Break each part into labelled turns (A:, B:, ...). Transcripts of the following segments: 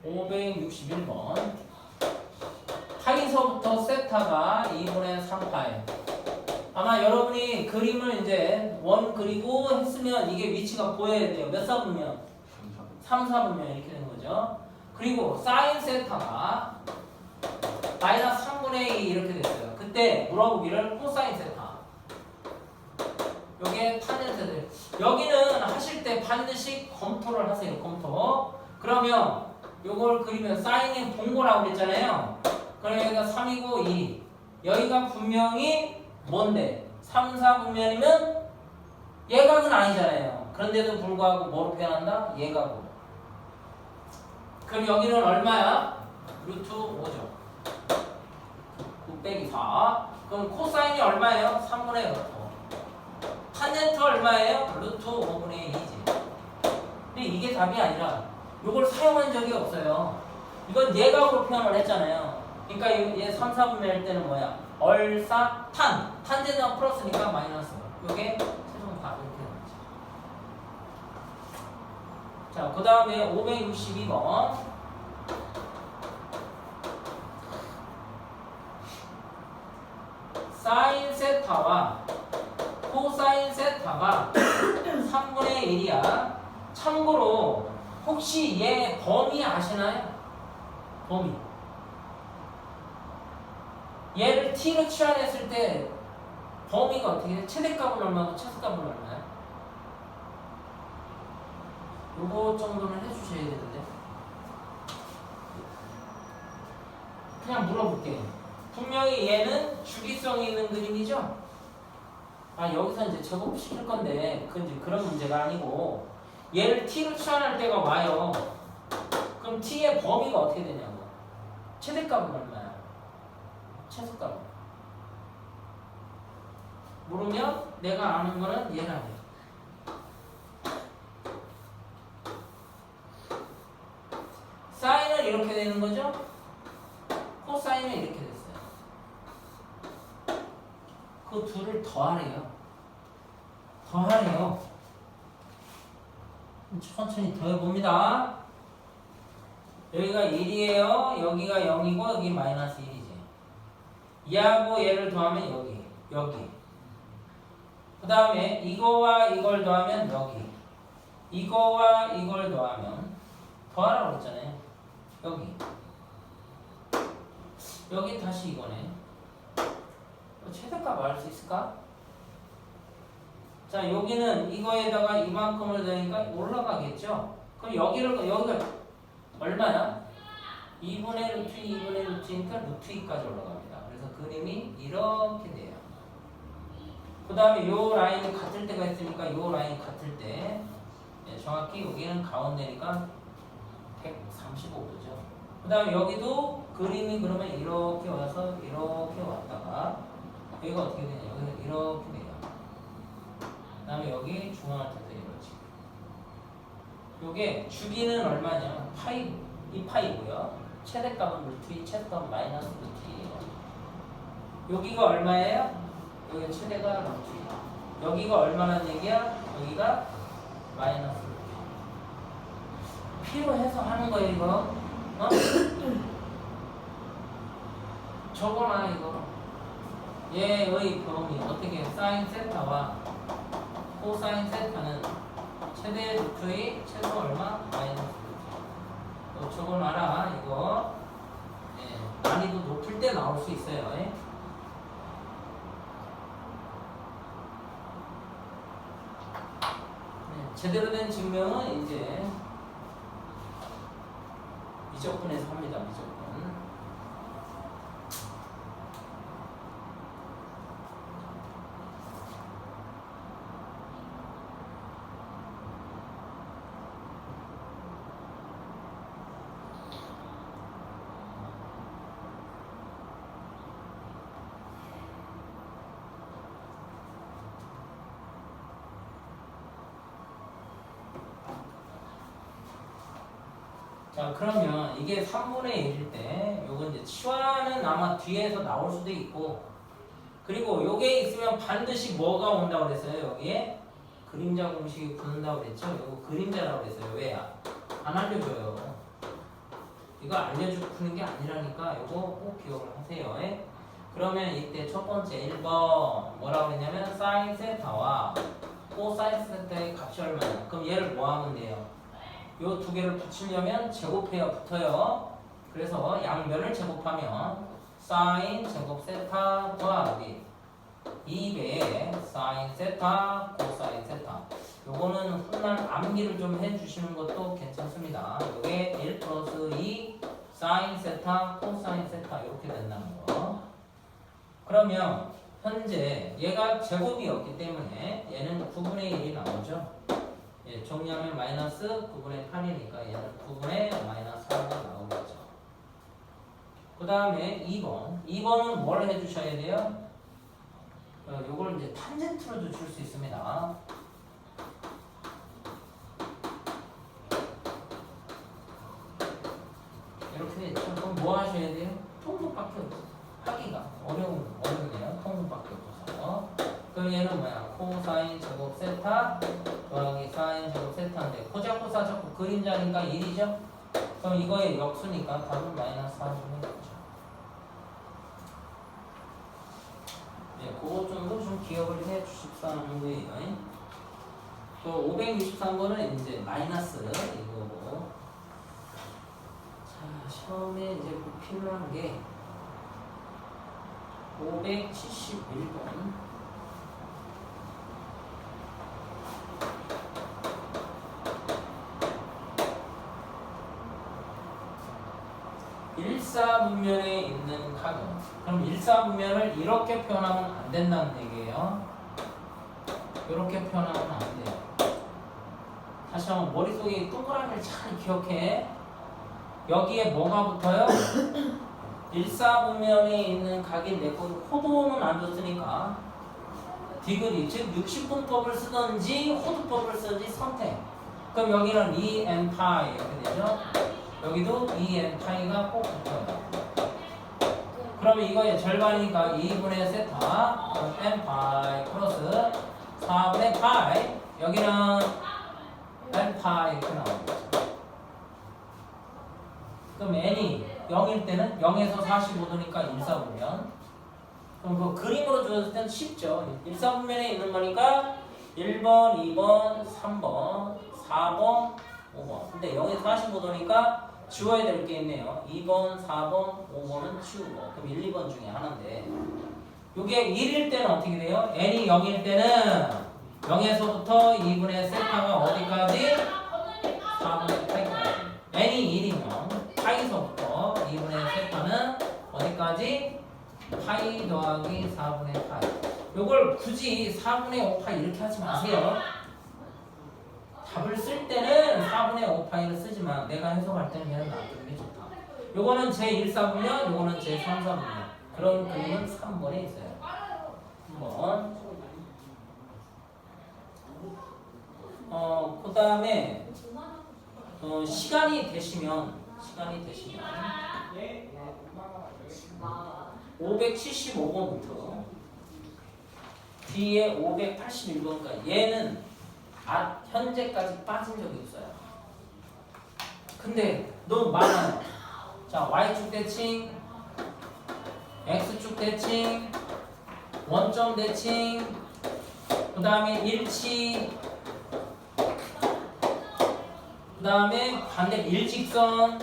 A: 561번. 파이서부터 세타가 2분의 3파이. 아마 여러분이 그림을 이제 원 그리고 했으면 이게 위치가 보여야 돼요. 몇 사분면? 3, 4분면 이렇게 되는 거죠. 그리고 사인 세타가 마이너스 3분의 2 이렇게 됐어요. 그때 물어보기를 코사인 세타. 요게 탄젠트. 여기는 하실 때 반드시 검토를 하세요. 검토. 그러면 요걸 그리면 사인이 동거라고 그랬잖아요. 그럼 여기가 3이고 2. 여기가 분명히 뭔데? 3, 4분면이면 예각은 아니잖아요. 그런데도 불구하고 뭐로 표현한다? 예각으로. 그럼 여기는 얼마야? 루트 5죠. 9 빼기 4. 그럼 코사인이 얼마예요? 3분의 5. 탄젠트 얼마예요? 루트 5분의 2지. 근데 이게 답이 아니라 이걸 사용한 적이 없어요. 이건 예각으로 표현을 했잖아요. 그러니까 얘 3, 4분면일 때는 뭐야? 얼사 탄. 탄젠트가 플러스니까 마이너스. 이게 최종답 이렇게 되는 거죠. 자, 그 다음에 562번. 사인 세타와 코사인 세타가 3분의 1이야. 참고로 혹시 얘 범위 아시나요? 범위. 얘를 t로 치환했을 때 범위가 어떻게 돼? 최대값은 얼마고 최소값은 얼마야? 요거 정도는 해주셔야 되는데. 그냥 물어볼게요. 분명히 얘는 주기성이 있는 그림이죠? 아, 여기서 이제 제곱시킬 건데 그건 이제 그런 문제가 아니고 얘를 t로 치환할 때가 와요. 그럼 t의 범위가 어떻게 되냐고. 최대값은 얼마야? 최소값은. 모르면 내가 아는 거는 얘라 해. 사인은 이렇게 되는 거죠? 코사인은 이렇게 됐어요. 그 둘을 더하래요. 더하래요. 천천히 더해봅니다. 여기가 1이에요. 여기가 0이고 여기 마이너스 1이지. 얘하고 얘를 더하면 여기. 그 다음에 이거와 이걸 더하면 여기. 이거와 이걸 더하면 더하라고 했잖아요. 여기 다시 이거네. 최대값 알 수 있을까? 자, 여기는 이거에다가 이만큼을 더하니까 올라가겠죠? 그럼 여기가 얼마야? 2분의 루트 2분의 루트니까 루트 2까지 올라갑니다. 그래서 그림이 이렇게 돼요. 그 다음에 요 라인이 같을 때가 있으니까 요 라인이 같을 때 정확히 여기는 가운데니까 135도죠. 그 다음에 여기도 그림이 그러면 이렇게 와서 이렇게 왔다가 여기가 어떻게 되냐? 여기가 이렇게 돼요. 그 다음에 여기 중앙을 타서 이러지. 요게 주기는 얼마냐? 파이, 2파이고요. 최대값은 루트 2, 최소값은 마이너스 루트 2예요. 여기가 얼마예요? 여기가 최대가 루트 2. 여기가 얼마란 얘기야? 여기가 마이너스 루트 2. 필요해서 하는 거예요, 이거. 어? 저거나 이거. 얘의 범위 어떻게 사인 세타와 코사인 세타는 최대 루트의 최소 얼마? 마이너스 루트. 적어놔라 이거. 난이도 높을 때 나올 수 있어요. 제대로 된 증명은 이제 미적분에서 합니다. 미적분. 자, 그러면 이게 3분의 1일 때 요건 이제 치환은 아마 뒤에서 나올 수도 있고, 그리고 요게 있으면 반드시 뭐가 온다고 그랬어요? 여기에 그림자 공식이 붙는다고 그랬죠? 요거 그림자라고 그랬어요. 왜야? 안 알려줘요. 이거 알려주고 푸는 게 아니라니까 이거 꼭 기억을 하세요. 그러면 이때 첫 번째 1번 뭐라고 그랬냐면 사인 세타와 코사인 세타의 값이 얼마냐. 그럼 얘를 뭐 하면 돼요? 요 두 개를 붙이려면 제곱해야 붙어요. 그래서 양변을 제곱하면 사인 제곱 세타 더하기 2배 사인 세타 코사인 세타. 요거는 훗날 암기를 좀 해주시는 것도 괜찮습니다. 요게 1 플러스 2 사인 세타 코사인 세타 이렇게 된다는 거. 그러면 현재 얘가 제곱이었기 때문에 얘는 9분의 1이 나오죠. 예, 정리하면 마이너스 9분의 8이니까 얘는 9분의 마이너스 4가 나오겠죠. 그 다음에 2번. 2번은 뭘 해주셔야 돼요? 요걸 이제 탄젠트로도 줄 수 있습니다. 이렇게 됐죠. 그럼 뭐 하셔야 돼요? 통분밖에 없어요. 하기가 어려우네요. 통분밖에 없어서. 그럼 얘는 뭐야? 코사인 제곱 세타 더하기 사인 제곱 세타인데 코자코사 자꾸 그림자니까 1이죠? 그럼 이거의 역수니까 답은 마이너스 4분의 1이죠. 네, 그거 정도 좀 기억을 해 주십사는 거예요. 또 563번은 이제 마이너스 이거고. 자, 시험에 이제 꼭 필요한 게 571번. 일사분면에 있는 각은, 그럼 일사분면을 이렇게 표현하면 안 된다는 얘기예요. 이렇게 표현하면 안 돼요. 다시 한번 머릿속에 동그라미를 잘 기억해. 여기에 뭐가 붙어요? 일사분면에 있는 각인 내 거는 호도는 안 줬으니까 디그리, 즉 60분법을 쓰든지 호도법을 쓰든지 선택. 그럼 여기는 2n 파이 이렇게 되죠. 여기도 2n 파이가 꼭 붙어요. 그러면 이거의 절반이니까 2분의 세타 n 파이 플러스 4분의 파이. 여기는 n 파이 이렇게 나옵니다. 그럼 n이 0일 때는 0에서 45도니까 일사분면. 그럼 그 그림으로 주었을 때는 쉽죠. 일사분면에 있는 거니까 1번, 2번, 3번, 4번, 5번. 근데 0에서 45도니까 지워야 될 게 있네요. 2번, 4번, 5번은 치우고. 그럼 1, 2번 중에 하나인데 이게 1일 때는 어떻게 돼요? n이 0일 때는 0에서부터 2분의 세타가 어디까지? 4분의 파이까지. n이 1이면 파이서부터 2분의 세타는 어디까지? 파이 더하기 4분의 파이. 요걸 굳이 4분의 5파이 이렇게 하지 마세요. 답을 쓸 때는 4분의 5파이를 쓰지만 내가 해석할 때는 얘는 놔두는 게 좋다. 요거는 제1사분면, 요거는 제3사분면. 그런 그림은 3번에 있어요. 3번. 그 다음에 시간이 되시면 575번부터 뒤에 581번까지 얘는 현재까지 빠진 적이 없어요. 근데 너무 많아요. 자, Y축 대칭, X축 대칭, 원점 대칭, 그 다음에 일치, 그 다음에 반대 일직선,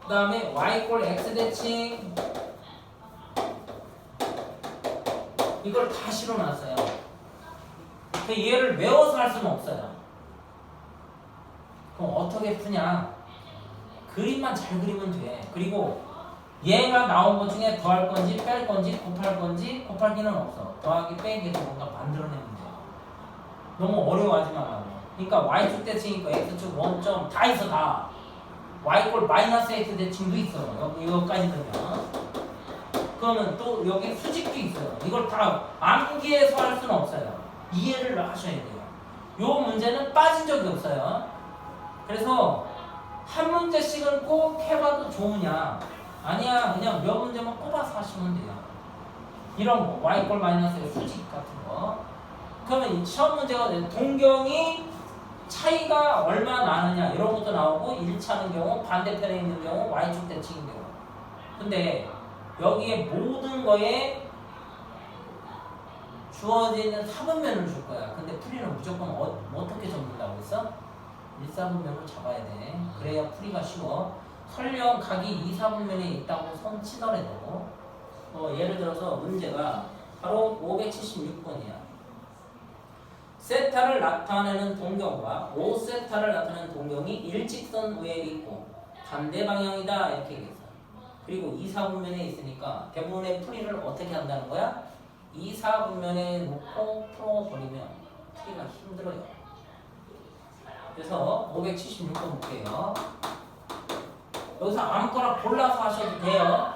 A: 그 다음에 Y 꼴 X 대칭, 이걸 다 실어놨어요. 얘를 외워서 할 수는 없어요. 그럼 어떻게 푸냐? 그림만 잘 그리면 돼. 그리고 얘가 나온 것 중에 더할 건지 뺄 건지 곱할 건지 곱할기는 없어. 더하기 빼기도 뭔가 만들어내면 돼. 너무 어려워하지 말라고. 그러니까 Y축 대칭 있고 X축 원점 다 있어 다. Y꼴 마이너스 X 대칭도 있어. 이거까지 되면. 그러면 또 여기 수직도 있어요. 이걸 다 암기해서 할 수는 없어요. 이해를 하셔야 돼요. 요 문제는 빠진 적이 없어요. 그래서 한 문제씩은 꼭 해봐도 좋으냐? 아니야, 그냥 몇 문제만 꼽아서 하시면 돼요. 이런 거, Y꼴 마이너스 수직 같은 거. 그러면 이 시험 문제가 동경이 차이가 얼마 나느냐 이런 것도 나오고 일치하는 경우 반대편에 있는 경우 y축 대칭인 경우. 근데 여기에 모든 거에 주어지는 4분면을 줄 거야. 근데 풀이는 무조건 어떻게 접는다고 했어? 1, 4분면을 잡아야 돼. 그래야 풀이가 쉬워. 설령 각이 2, 4분면에 있다고 손 치더라도 예를 들어서 문제가 바로 576번이야. 세타를 나타내는 동경과 5세타를 나타내는 동경이 일직선 위에 있고 반대 방향이다 이렇게 얘기했어. 그리고 2, 4분면에 있으니까 대부분의 풀이를 어떻게 한다는 거야? 2, 4분면에 놓고 풀어버리면 풀이가 힘들어요. 그래서 576번 볼게요. 여기서 아무거나 골라서 하셔도 돼요.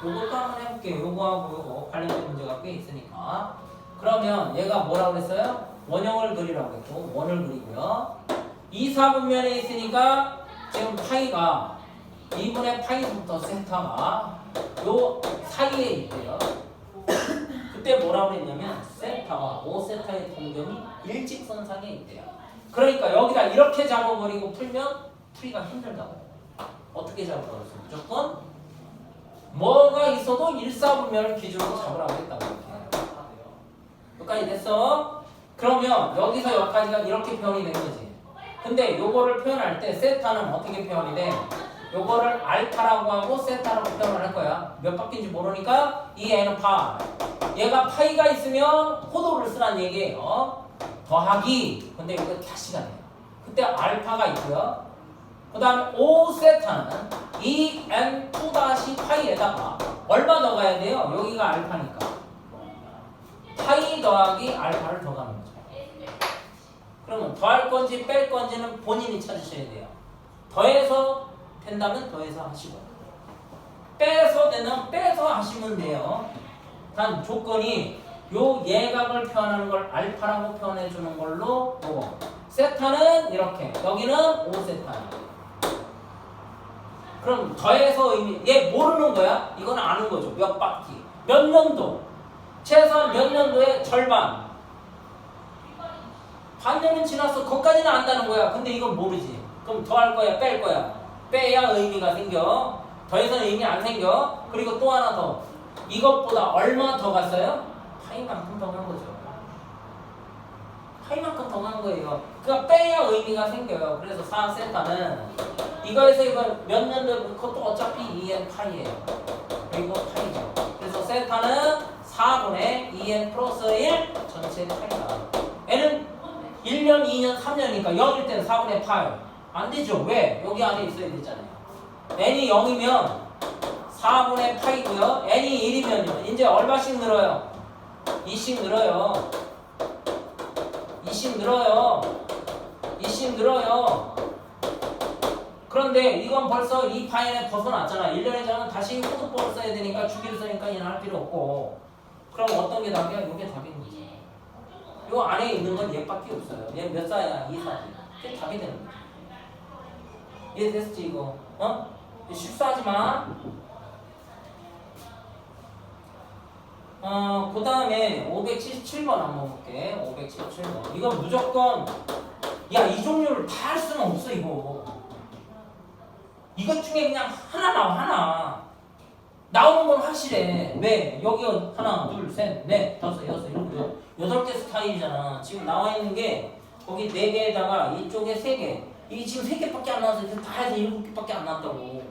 A: 요것도 한번 해볼게요. 요거하고 요거 관련된 문제가 꽤 있으니까. 그러면 얘가 뭐라고 그랬어요? 원형을 그리라고 했고 원을 그리고요. 2, 4분면에 있으니까 지금 파이가 2분의 파이부터 세타가 요 사이에 있대요. 그때 뭐라고 했냐면 세타와 5세타의 동경이 일직선상에 있대요. 그러니까 여기다 이렇게 잡아버리고 풀면 풀이가 힘들다고. 어떻게 잡아버렸어? 무조건 뭐가 있어도 1, 4분면을 기준으로 잡으라고 했다고. 이렇게. 여기까지 됐어? 그러면 여기서 여기까지가 이렇게 표현이 된 거지. 근데 요거를 표현할 때 세타는 어떻게 표현이 돼? 요거를 알파라고 하고 세타라고 표현을 할 거야. 몇 바퀴인지 모르니까 이 N은 파. 얘가 파이가 있으면 호도를 쓰란 얘기예요. 더하기. 근데 이거 다시가 돼요. 그때 알파가 있고요. 그 다음에 5세타는 2n2-파이에다가 얼마 더 가야 돼요? 여기가 알파니까. 파이 더하기 알파를 더 가는 거죠. 그러면 더할 건지 뺄 건지는 본인이 찾으셔야 돼요. 더해서 된다면 더해서 하시고 빼서 되면 빼서 하시면 돼요. 단 조건이 요 예각을 표현하는 걸 알파라고 표현해 주는 걸로 보고 세타는 이렇게 여기는 5세타야. 그럼 더해서 의미 얘 모르는 거야? 이건 아는 거죠. 몇 바퀴 몇 년도 최소한 몇 년도의 절반 반년은 지났어. 거기까지는 안다는 거야. 근데 이건 모르지. 그럼 더할 거야 뺄 거야? 빼야 의미가 생겨. 더해서는 의미 안 생겨. 그리고 또 하나 더 이것보다 얼마 더 갔어요? 파이만큼 더 간 거죠. 파이만큼 더 간 거예요. 그러니까 빼야 의미가 생겨요. 그래서 4세타는 이거에서 이거 몇 년도 그것도 어차피 2n 파이예요. 그리고 파이죠. 그래서 세타는 4분의 2n 플러스 1 전체 파이다. n은 1년, 2년, 3년이니까 0일 때는 4분의 8. 안 되죠. 왜? 여기 안에 있어야 되잖아요. n이 0이면 4분의 8이고요. n이 1이면요. 이제 얼마씩 늘어요? 2씩 늘어요. 2씩 늘어요. 2씩 늘어요. 그런데 이건 벌써 이 파인에 벗어났잖아. 1년에 자면 다시 호두법을 써야 되니까 주기를 쓰니까 얘는 할 필요 없고. 그럼 어떤 게 답이야? 이게 답인 거지. 요 안에 있는 건 얘밖에 없어요. 얘 몇 사야? 2사지. 그게 답이 되는 거지. 이해됐지 이거? 실수하지 마. 그 다음에 577번 한번 볼게. 577번. 이건 무조건 야 이 종류를 다 할 수는 없어 이거. 이것 중에 그냥 하나 나와 하나. 나오는 건 확실해. 왜? 여기 하나, 둘, 셋, 넷, 다섯, 여섯, 일곱, 8개 스타일이잖아. 지금 나와 있는 게 거기 4개에다가 이쪽에 3개. 이게 지금 3개밖에 안 나와서 다 해서 7개밖에 안 나왔다고.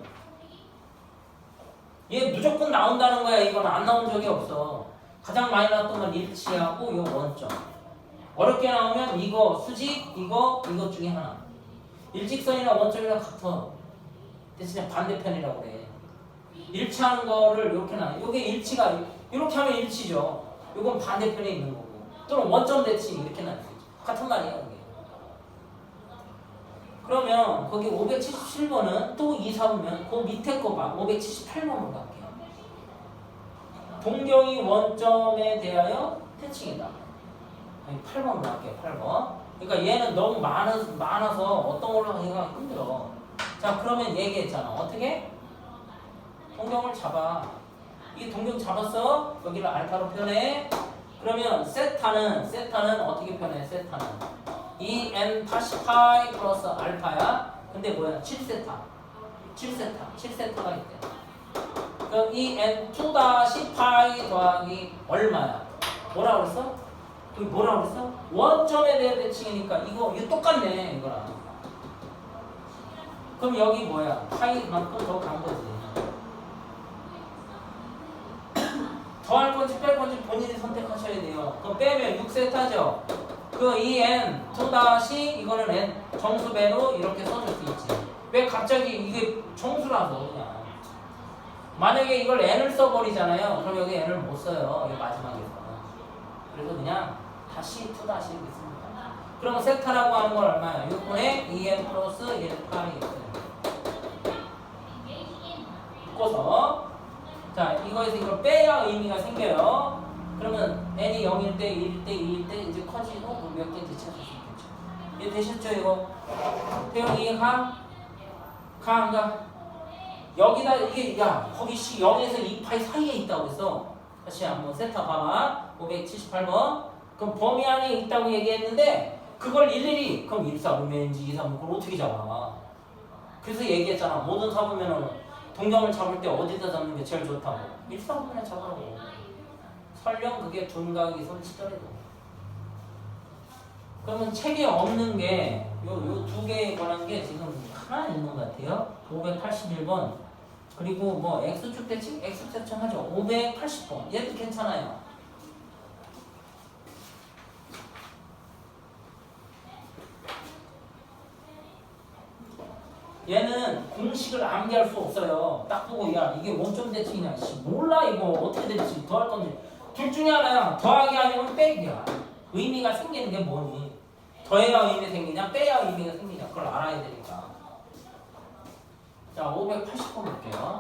A: 얘 무조건 나온다는 거야. 이건 안 나온 적이 없어. 가장 많이 나왔던 건 일치하고 요 원점. 어렵게 나오면 이거 수직, 이거 중에 하나. 일직선이나 원점이랑 같아. 대신에 반대편이라고 그래. 일치하는 거를 이렇게 나. 요게 일치가 이렇게 하면 일치죠. 요건 반대편에 있는 거고. 또는 원점 대칭 이렇게 나올 수 있죠. 같은 말이야 이게. 그러면 거기 577번은 또 2, 4보면 그 밑에 거 봐. 578번으로 갈게요. 동경이 원점에 대하여 태칭이다. 8번으로 갈게요. 8번. 그러니까 얘는 너무 많아서 어떤 걸로 하기가 힘들어. 자 그러면 얘기했잖아. 어떻게? 동경을 잡아. 이 동경 잡았어. 여기를 알파로 표현해. 그러면 세타는 어떻게 표현해? 세타는 2n 다시 파이 플러스 알파야. 근데 뭐야? 7세타. 7세타가 있대. 그럼 2n 2 다시 파이 더하기 얼마야? 뭐라 그랬어? 여기 뭐라 그랬어? 원점에 대한 대칭이니까 이거 똑같네 이거랑. 그럼 여기 뭐야? 파이만큼 더 간 거지. 더할 건지 뺄 건지 본인이 선택하셔야 돼요. 그럼 빼면 6세타죠? 그 2n 2 다시 이거는 n 정수배로 이렇게 써줄 수 있지. 왜 갑자기 이게 정수라서 그냥. 만약에 이걸 n을 써버리잖아요. 그럼 여기 n을 못 써요. 여기 마지막에서. 그래서 그냥 다시 2 다시 이렇게 씁니다. 그럼 세타라고 하는 건 얼마야? 6분의 2n 플러스 1파이 묶어서 자 이거에서 이걸 빼야 의미가 생겨요. 그러면 n이 0일 때, 1일 때, 2일 때 이제 커지고 몇 개인지 찾을 수 있겠죠. 이해 되셨죠 이거? 태영이 가? 안 가? 여기다 이게 야 거기 0에서 2파이 사이에 있다고 했어. 다시 한번 세타 봐봐. 578번. 그럼 범위 안에 있다고 얘기했는데 그걸 일일이 그럼 1, 4, 5면인지 2, 3, 그걸 어떻게 잡아? 그래서 얘기했잖아. 모든 사보면은 동경을 잡을 때 어디다 잡는 게 제일 좋다고. 1, 4, 5면에 잡으라고. 설령 그게 둔각이 손치더라도. 그러면 책에 없는 게 요 두 개에 관한 게 지금 하나 있는 것 같아요. 581번. 그리고 뭐 X축 대칭? X축 대칭 하죠. 580번. 얘도 괜찮아요. 얘는 공식을 암기할 수 없어요. 딱 보고 야 이게 원점 대칭이냐 몰라 이거 어떻게 될지 더할 건지 둘 중에 하나야. 더하기 아니면 빼기야. 의미가 생기는 게 뭐니? 더해야 의미 생기냐 빼야 의미가 생기냐 그걸 알아야 되니까. 자 580번 볼게요.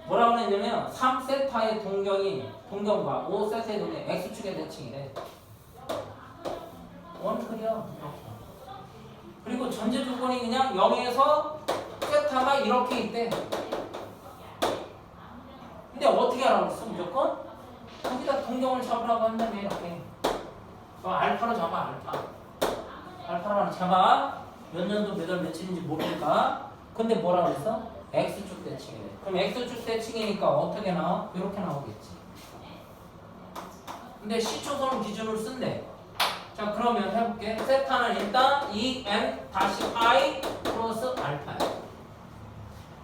A: 뭐라고 했냐면 3세타의 동경과 5세타의 동경 X축의 대칭이래. 원클이야. 그리고 전제 조건이 그냥 0에서 세타가 이렇게 있대. 근데 어떻게 알아봤어 무조건? 거기다 동경을 잡으라고 한다며 이렇게. 알파로 잡아 알파로 잡아. 몇 년도 몇 월 며칠인지 모르니까. 근데 뭐라 그랬어? X축 대칭이래. 그럼 X축 대칭이니까 어떻게 나와? 이렇게 나오겠지. 근데 시초선 기준으로 쓴대. 자 그러면 해볼게. 세타는 일단 2n 다시 파이 플러스 알파야.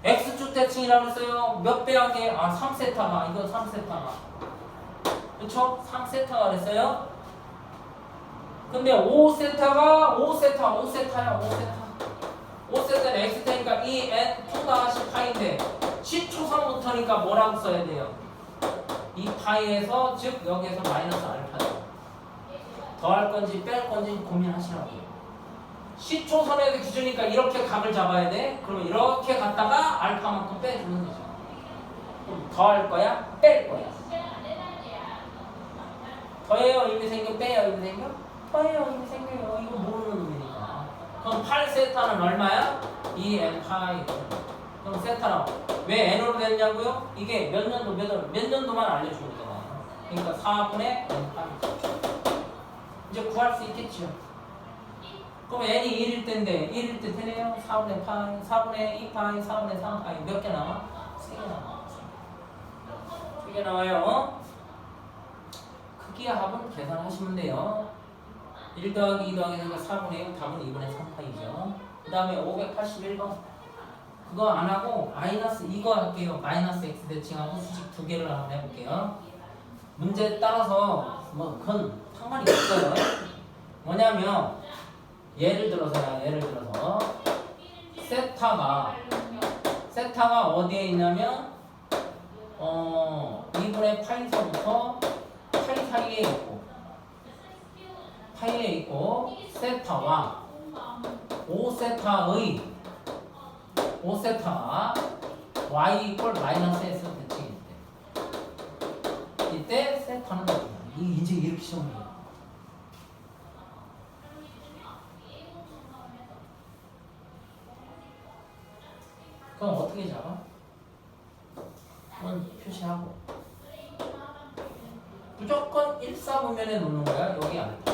A: X축 대칭이라고 했어요. 몇 배 한 게? 3세타가. 이거 3세타가. 그쵸? 3세타가 그랬어요. 근데 5세타야 5세타는 X테니까 2n 2 다시 파이인데 시초선부터니까 뭐라고 써야 돼요? 이 파이에서 즉 여기에서 마이너스 알파죠. 더할 건지 뺄 건지 고민하시라고요. 시초선의 기준이니까 이렇게 각을 잡아야 돼. 그러면 이렇게 갔다가 알파만큼 빼주는 거죠. 그럼 더할 거야? 뺄 거야? 더해요 의미 생겨? 빼요 의미 생겨? 더해요 의미 생겨요. 이거 모르는 놈이니까. 그럼 8세타는 얼마야? 2n 파이. 그럼 세타는 왜 n으로 됐냐고요? 이게 몇 년도만 알려주는 거잖아요. 그러니까 4분의 n 파이. 이제 구할 수 있겠죠. 그럼 n이 1일 때인데 1일 때 되네요. 4분의 파이, 4분의 2파이, 4분의 3파이 몇 개 나와? 3개 나와. 3개 나와요. 크기와 합은 계산하시면 돼요. 1 더하기 2 더하기 4분의 1, 답은 2분의 3파이죠. 그 다음에 581번. 그거 안 하고 마이너스 이거 할게요. 마이너스 x 대칭하고 수직 두 개를 한번 해볼게요. 문제에 따라서 뭐 그건 상관이 없어요. 뭐냐면 예를 들어서 세타가 어디에 있냐면 2분의 파이서부터 파이 사이에 있고 세타와 5세타가 y 이퀄 마이너스 s 대칭일 때 이때 세타는 이제 이렇게 시험을 해요. 그럼 어떻게 잡아? 한번 표시하고 무조건 1, 4분면에 놓는 거야. 여기 알파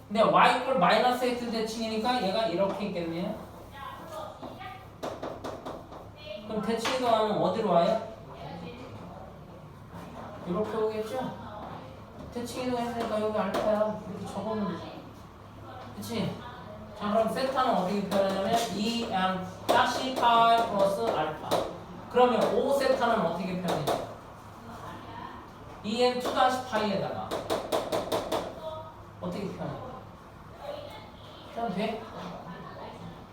A: 근데 y 이퀄 마이너스 x 대칭이니까 얘가 이렇게 있겠네요. 그럼 대칭 이동하면 어디로 와요? 이렇게 오겠죠? 대칭 이동했으니까 여기 알파야. 이렇게 적어놓으면 되지. 그치? 자, 그럼 세타는 어떻게 표현하냐면 2m 다시 파이 플러스 알파. 그러면 5세타는 어떻게 표현해요? 2m 2 다시 파이에다가 어떻게 표현해요? 표현 돼?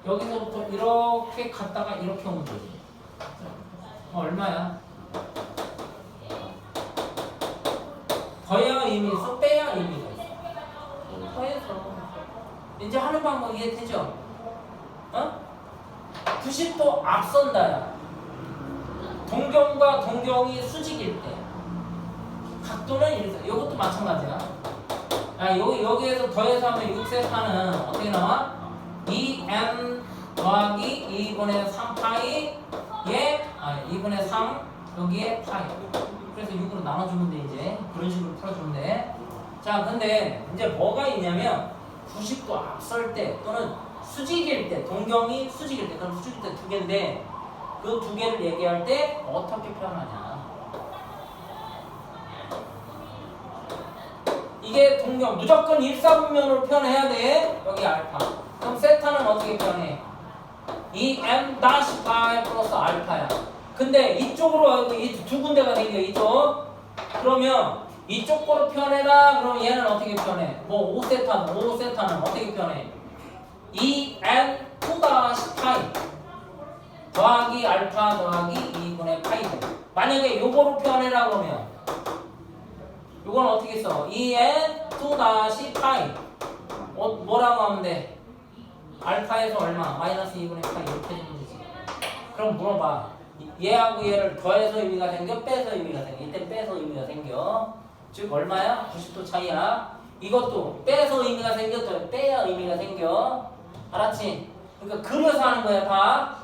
A: 여기서부터 이렇게 갔다가 이렇게 오면 되지. 얼마야? 더해야 의미 있어? 빼야 의미가 있어? 더해서. 이제 하는 방법 이해되죠? 어? 90도 앞선다야. 동경과 동경이 수직일 때 각도는 이렇게. 이것도 마찬가지야. 야, 여기에서 더해서 하면 6세타는 어떻게 나와? 2n 더하기 2분의 3파이 2분의 3 여기에 파이. 그래서 6으로 나눠주면 돼. 이제 그런 식으로 풀어주면 돼. 자, 근데 이제 뭐가 있냐면 90도 앞설 때 또는 수직일 때, 동경이 수직일 때, 그럼 수직일 때 두 개인데 그 두 개를 얘기할 때 어떻게 표현하냐? 이게 동경 무조건 일사분면으로 표현해야 돼. 여기 알파. 그럼 세타는 어떻게 표현해? 2m-파이 플러스 알파야. 근데 이쪽으로 이 두 군데가 생겨. 이쪽. 그러면 이쪽 거로 표현해라. 그럼 얘는 어떻게 표현해? 뭐 5세타는 어떻게 표현해? 2n-2-파이 더하기 알파 더하기 2분의 파이. 만약에 요거로 표현해라 그러면 요건 어떻게 써? 2n-2-파이 뭐라고 하면 돼? 알파에서 얼마? 마이너스 2분의 파이 이렇게 되면 되지. 그럼 물어봐. 얘하고 얘를 더해서 의미가 생겨? 빼서 의미가 생겨? 이때 빼서 의미가 생겨. 즉 얼마야? 90도 차이야. 이것도 빼서 의미가 생겨? 더 빼야 의미가 생겨. 알았지? 그러니까 그려서 하는 거야 다.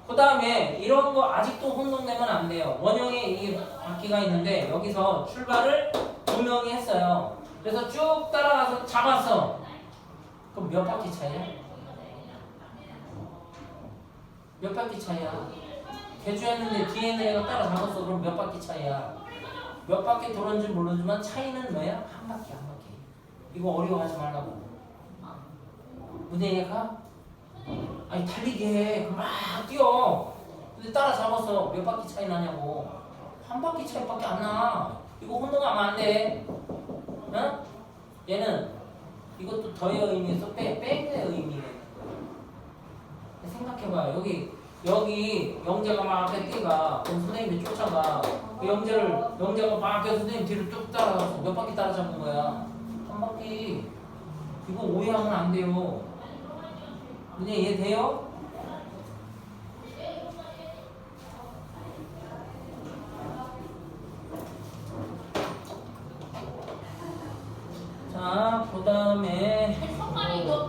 A: 그 다음에 이런 거 아직도 혼동되면 안 돼요. 원형에 이 바퀴가 있는데 여기서 출발을 두 명이 했어요. 그래서 쭉 따라가서 잡았어. 그럼 몇 바퀴 차이야? 몇 바퀴 차이야? 개주했는데 뒤에 있는 애가 따라잡았어. 그럼 몇 바퀴 차이야? 몇 바퀴 돌았는지 모르지만 차이는 뭐야? 한 바퀴 한 바퀴. 이거 어려워하지 말라고. 문제 가? 아니 달리기 해. 막 뛰어. 근데 따라잡았어. 몇 바퀴 차이 나냐고. 한 바퀴 차이밖에 안 나. 이거 혼동하면 안 돼. 응? 얘는 이것도 더의 의미에서 빼의 의미에. 생각해봐. 여기 영재가 막 앞에 뛰가. 그럼 선생님이 쫓아가. 그 영재가 막 앞에 선생님 뒤를 쭉 따라가서 몇 바퀴 따라잡은 거야. 한 바퀴. 이거 오해하면 안 돼요. 문제 이해돼요? 자, 그 다음에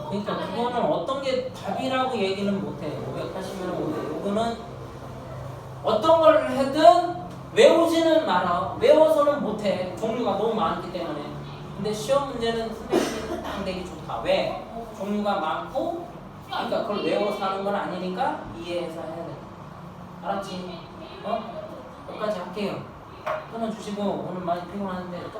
A: 그러니까 그거는 어떤 게 답이라고 얘기는 못해. 고백하시면 못해. 이거는 어떤 걸 해든 외우지는 말아. 외워서는 못해. 종류가 너무 많기 때문에. 근데 시험 문제는 선생님이 딱 내기 좋다. 왜? 종류가 많고 그러니까 그걸 외워서 하는 건 아니니까 이해해서 해야 돼. 알았지? 여기까지 할게요. 끊어주시고 오늘 많이 피곤한데